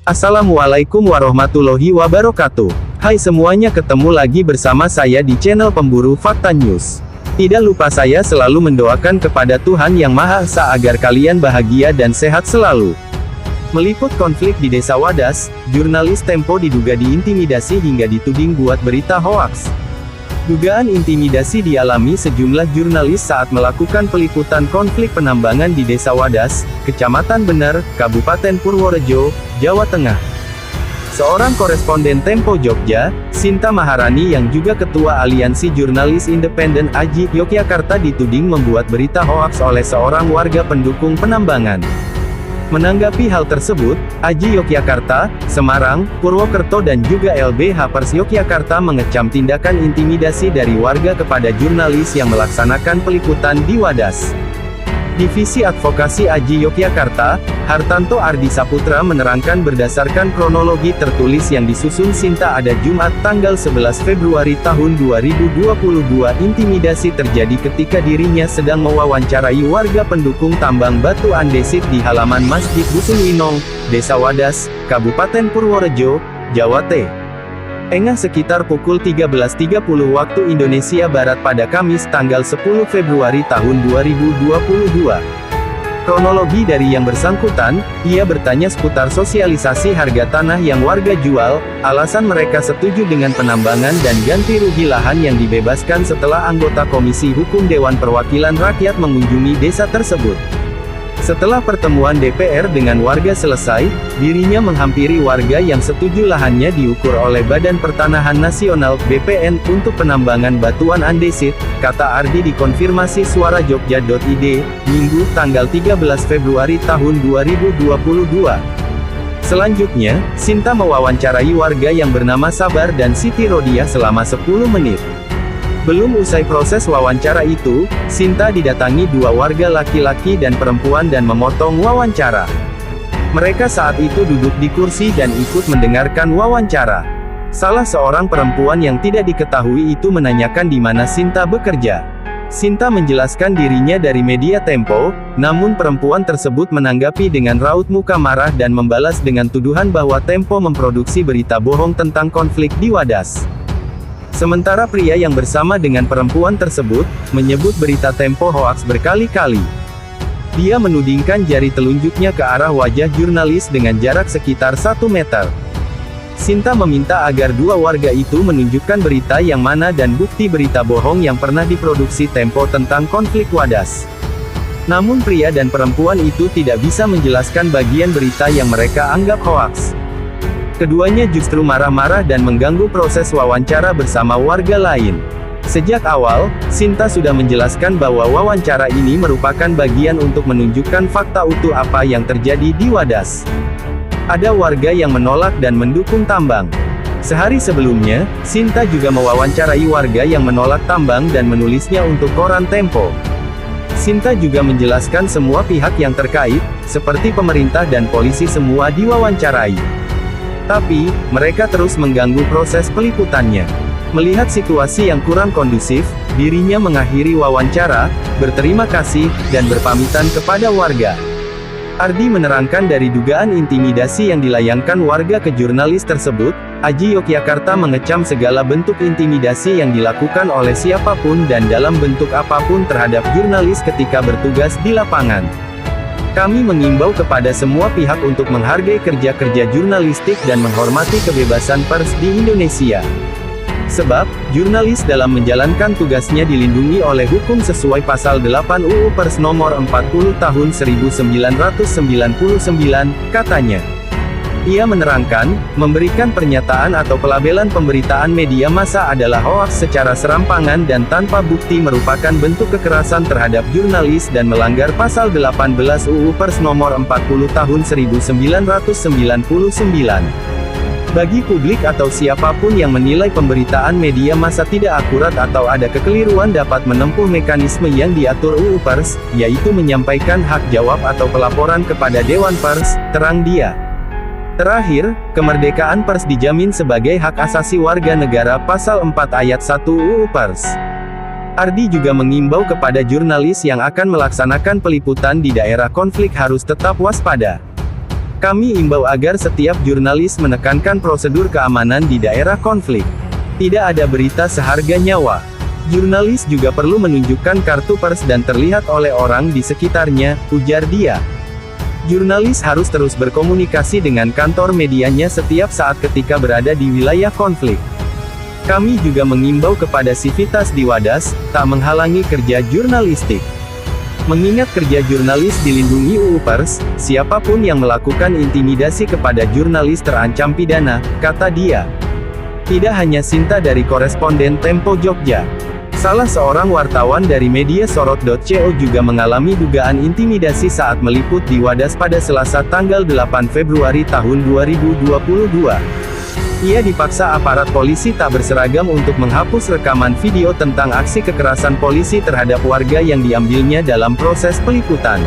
Assalamualaikum warahmatullahi wabarakatuh. Hai semuanya, ketemu lagi bersama saya di channel Pemburu Fakta News. Tidak lupa saya selalu mendoakan kepada Tuhan Yang Maha Esa agar kalian bahagia dan sehat selalu. Meliput konflik di Desa Wadas, jurnalis Tempo diduga diintimidasi hingga dituding buat berita hoaks. Dugaan intimidasi dialami sejumlah jurnalis saat melakukan peliputan konflik penambangan di Desa Wadas, Kecamatan Bener, Kabupaten Purworejo, Jawa Tengah. Seorang koresponden Tempo Jogja, Sinta Maharani yang juga Ketua Aliansi Jurnalis Independen AJI Yogyakarta dituding membuat berita hoaks oleh seorang warga pendukung penambangan. Menanggapi hal tersebut, AJI Yogyakarta, Semarang, Purwokerto dan juga LBH Pers Yogyakarta mengecam tindakan intimidasi dari warga kepada jurnalis yang melaksanakan peliputan di Wadas. Divisi Advokasi AJI Yogyakarta, Hartanto Ardi Saputra menerangkan berdasarkan kronologi tertulis yang disusun Sinta ada Jumat tanggal 11 Februari tahun 2022 intimidasi terjadi ketika dirinya sedang mewawancarai warga pendukung tambang batu andesit di halaman Masjid Dusun Winong, Desa Wadas, Kabupaten Purworejo, Jawa Tengah sekitar pukul 13.30 waktu Indonesia Barat pada Kamis tanggal 10 Februari tahun 2022. Kronologi dari yang bersangkutan, ia bertanya seputar sosialisasi harga tanah yang warga jual, alasan mereka setuju dengan penambangan dan ganti rugi lahan yang dibebaskan setelah anggota Komisi Hukum Dewan Perwakilan Rakyat mengunjungi desa tersebut. Setelah pertemuan DPR dengan warga selesai, dirinya menghampiri warga yang setuju lahannya diukur oleh Badan Pertanahan Nasional (BPN) untuk penambangan batuan andesit, kata Ardi dikonfirmasi suarajogja.id, Minggu tanggal 13 Februari tahun 2022. Selanjutnya, Sinta mewawancarai warga yang bernama Sabar dan Siti Rodia selama 10 menit. Belum usai proses wawancara itu, Sinta didatangi dua warga laki-laki dan perempuan dan memotong wawancara. Mereka saat itu duduk di kursi dan ikut mendengarkan wawancara. Salah seorang perempuan yang tidak diketahui itu menanyakan di mana Sinta bekerja. Sinta menjelaskan dirinya dari media Tempo, namun perempuan tersebut menanggapi dengan raut muka marah dan membalas dengan tuduhan bahwa Tempo memproduksi berita bohong tentang konflik di Wadas. Sementara pria yang bersama dengan perempuan tersebut, menyebut berita Tempo hoaks berkali-kali. Dia menudingkan jari telunjuknya ke arah wajah jurnalis dengan jarak sekitar 1 meter. Sinta meminta agar dua warga itu menunjukkan berita yang mana dan bukti berita bohong yang pernah diproduksi Tempo tentang konflik Wadas. Namun pria dan perempuan itu tidak bisa menjelaskan bagian berita yang mereka anggap hoaks. Keduanya justru marah-marah dan mengganggu proses wawancara bersama warga lain. Sejak awal, Sinta sudah menjelaskan bahwa wawancara ini merupakan bagian untuk menunjukkan fakta utuh apa yang terjadi di Wadas. Ada warga yang menolak dan mendukung tambang. Sehari sebelumnya, Sinta juga mewawancarai warga yang menolak tambang dan menulisnya untuk koran Tempo. Sinta juga menjelaskan semua pihak yang terkait, seperti pemerintah dan polisi semua diwawancarai. Tapi, mereka terus mengganggu proses peliputannya. Melihat situasi yang kurang kondusif, dirinya mengakhiri wawancara, berterima kasih, dan berpamitan kepada warga. Ardi menerangkan dari dugaan intimidasi yang dilayangkan warga ke jurnalis tersebut, AJI Yogyakarta mengecam segala bentuk intimidasi yang dilakukan oleh siapapun dan dalam bentuk apapun terhadap jurnalis ketika bertugas di lapangan. Kami mengimbau kepada semua pihak untuk menghargai kerja-kerja jurnalistik dan menghormati kebebasan pers di Indonesia. Sebab, jurnalis dalam menjalankan tugasnya dilindungi oleh hukum sesuai Pasal 8 UU Pers Nomor 40 Tahun 1999, katanya. Ia menerangkan, memberikan pernyataan atau pelabelan pemberitaan media massa adalah hoaks secara serampangan dan tanpa bukti merupakan bentuk kekerasan terhadap jurnalis dan melanggar Pasal 18 UU Pers Nomor 40 Tahun 1999. Bagi publik atau siapapun yang menilai pemberitaan media massa tidak akurat atau ada kekeliruan dapat menempuh mekanisme yang diatur UU Pers, yaitu menyampaikan hak jawab atau pelaporan kepada Dewan Pers, terang dia. Terakhir, kemerdekaan pers dijamin sebagai hak asasi warga negara Pasal 4 Ayat 1 UU Pers. Ardi juga mengimbau kepada jurnalis yang akan melaksanakan peliputan di daerah konflik harus tetap waspada. Kami imbau agar setiap jurnalis menekankan prosedur keamanan di daerah konflik. Tidak ada berita seharga nyawa. Jurnalis juga perlu menunjukkan kartu pers dan terlihat oleh orang di sekitarnya, ujar dia. Jurnalis harus terus berkomunikasi dengan kantor medianya setiap saat ketika berada di wilayah konflik. Kami juga mengimbau kepada sivitas di Wadas, tak menghalangi kerja jurnalistik. Mengingat kerja jurnalis dilindungi UU Pers, siapapun yang melakukan intimidasi kepada jurnalis terancam pidana, kata dia. Tidak hanya Sinta dari koresponden Tempo Jogja. Salah seorang wartawan dari media sorot.co juga mengalami dugaan intimidasi saat meliput di Wadas pada Selasa tanggal 8 Februari tahun 2022. Ia dipaksa aparat polisi tak berseragam untuk menghapus rekaman video tentang aksi kekerasan polisi terhadap warga yang diambilnya dalam proses peliputan.